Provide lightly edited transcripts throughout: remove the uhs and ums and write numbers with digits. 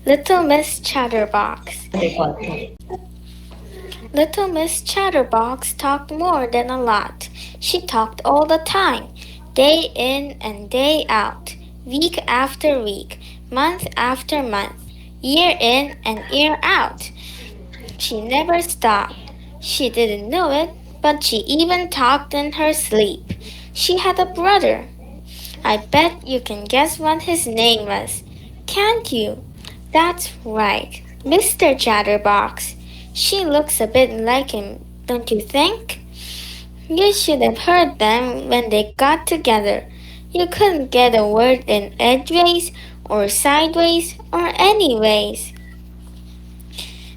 Little Miss Chatterbox. Little Miss Chatterbox talked more than a lot. She talked all the time, day in and day out, week after week, month after month, year in and year out. She never stopped. She didn't know it, but she even talked in her sleep. She had a brother. I bet you can guess what his name was. Can't you? That's right, Mr. Chatterbox. She looks a bit like him, don't you think? You should have heard them when they got together. You couldn't get a word in edgeways or sideways or anyways.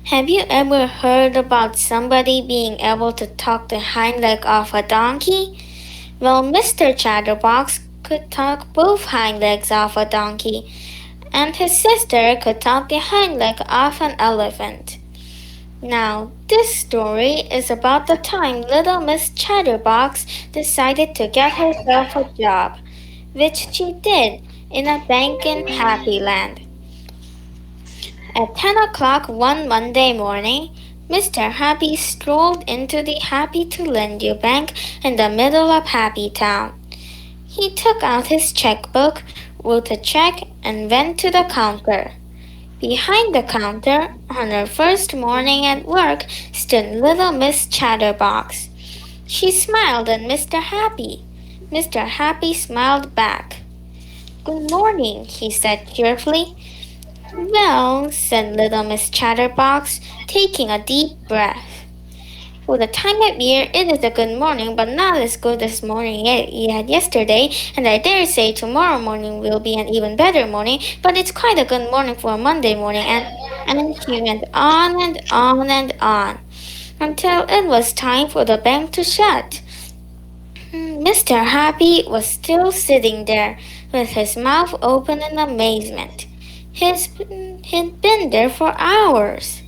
Have you ever heard about somebody being able to talk the hind leg off a donkey? Well, Mr. Chatterbox could talk both hind legs off a donkey, and his sister could talk the hind leg off an elephant. Now, this story is about the time little Miss Chatterbox decided to get herself a job, which she did in a bank in Happy Land. At 10 o'clock one Monday morning, Mr. Happy strolled into the Happy to Lend You Bank in the middle of Happy Town. He took out his checkbook, wrote a check, and went to the counter. Behind the counter, on her first morning at work, stood little Miss Chatterbox. She smiled at Mr. Happy. Mr. Happy smiled back. "Good morning," he said cheerfully. "Well," said little Miss Chatterbox, taking a deep breath. "For the time of year, it is a good morning, but not as good as morning you had yesterday, and I dare say tomorrow morning will be an even better morning, but it's quite a good morning for a Monday morning," and she went on and on and on, until it was time for the bank to shut. Mr. Happy was still sitting there, with his mouth open in amazement. He'd been there for hours.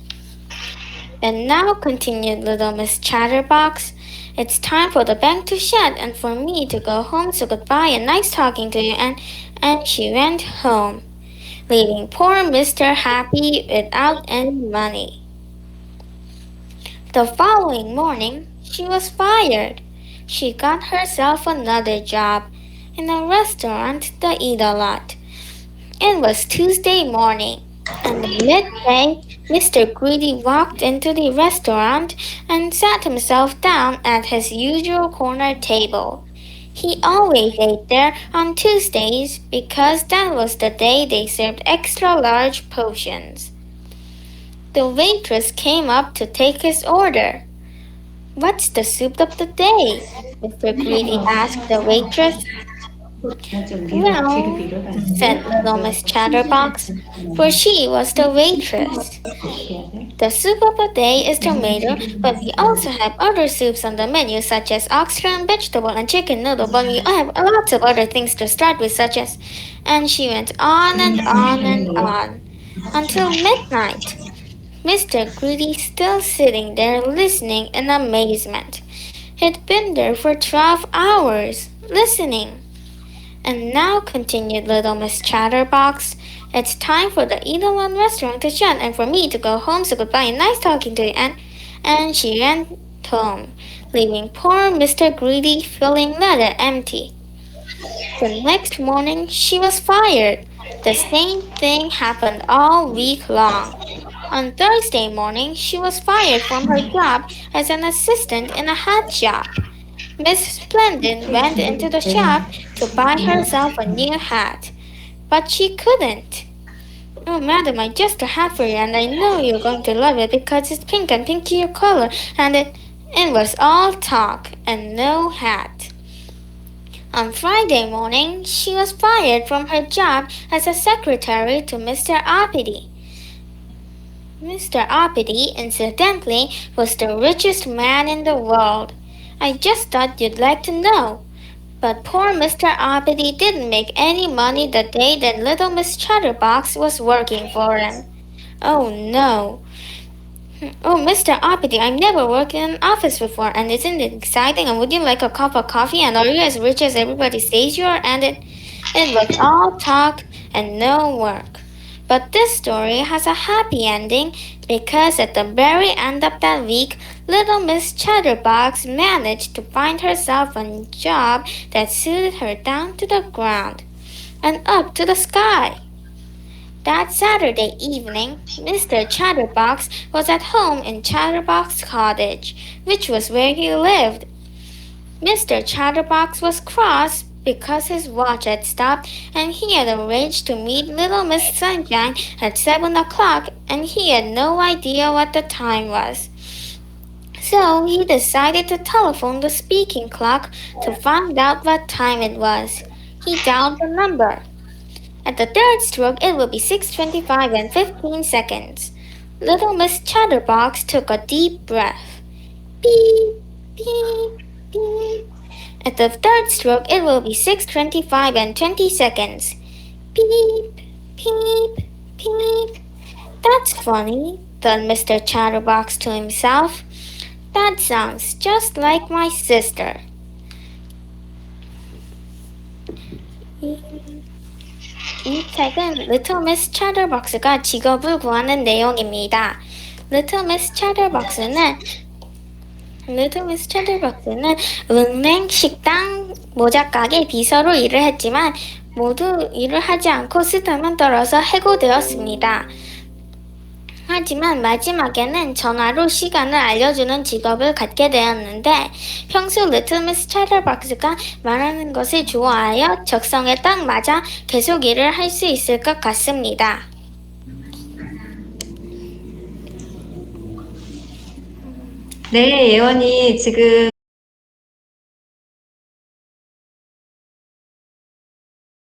"And now," continued little Miss Chatterbox, "it's time for the bank to shut and for me to go home, so goodbye and nice talking to you." And she went home, leaving poor Mr. Happy without any money. The following morning, she was fired. She got herself another job in a restaurant to eat a lot. It was Tuesday morning, and at midday, Mr. Greedy walked into the restaurant and sat himself down at his usual corner table. He always ate there on Tuesdays because that was the day they served extra large portions. The waitress came up to take his order. "What's the soup of the day?" Mr. Greedy asked the waitress. "Well," said little Miss Chatterbox, for she was the waitress, "the soup of the day is tomato, but we also have other soups on the menu, such as oxtail and vegetable and chicken noodle, but we have lots of other things to start with, such as..." And she went on and on and on, until midnight. Mr. Greedy still sitting there listening in amazement. He'd been there for 12 hours, listening. "And now," continued little Miss Chatterbox, "it's time for the Eat-A-One restaurant to shut and for me to go home, so goodbye and nice talking to you." And she went home, leaving poor Mr. Greedy feeling rather empty. The next morning she was fired. The same thing happened all week long. On Thursday morning she was fired from her job as an assistant in a hat shop. Miss Splendid went into the shop to buy herself a new hat, but she couldn't. "Oh, madam, I just a hat for you, and I know you're going to love it because it's pink and pink to your color." And it was all talk and no hat. On Friday morning, she was fired from her job as a secretary to Mr. Uppity. Mr. Uppity, incidentally, was the richest man in the world. I just thought you'd like to know. But poor Mr. Uppity didn't make any money the day that little Miss Chatterbox was working for him. Oh no. "Oh, Mr. Uppity, I've never worked in an office before, and isn't it exciting? And would you like a cup of coffee? And are you as rich as everybody says you are?" And it was all talk and no work. But this story has a happy ending because at the very end of that week, little Miss Chatterbox managed to find herself a job that suited her down to the ground and up to the sky. That Saturday evening, Mr. Chatterbox was at home in Chatterbox Cottage, which was where he lived. Mr. Chatterbox was cross because his watch had stopped and he had arranged to meet little Miss Sunshine at 7 o'clock and he had no idea what the time was. So he decided to telephone the speaking clock to find out what time it was. He dialed the number. At the third stroke, it will be 6:25 and 15 seconds. Little Miss Chatterbox took a deep breath. Beep, beep, beep. At the third stroke, it will be 6:25 and 20 seconds. Beep, beep, beep. That's funny, thought Mr. Chatterbox to himself. That sounds just like my sister. 이 책은 Little Miss Chatterbox가 직업을 구하는 내용입니다. Little Miss Chatterbox는 은행, 식당, 모자가게 비서로 일을 했지만 모두 일을 하지 않고 수다만 떨어서 해고되었습니다. 하지만 마지막에는 전화로 시간을 알려주는 직업을 갖게 되었는데 평소 Little Miss Chatterbox가 말하는 것을 좋아하여 적성에 딱 맞아 계속 일을 할 수 있을 것 같습니다. 네, 예원이 지금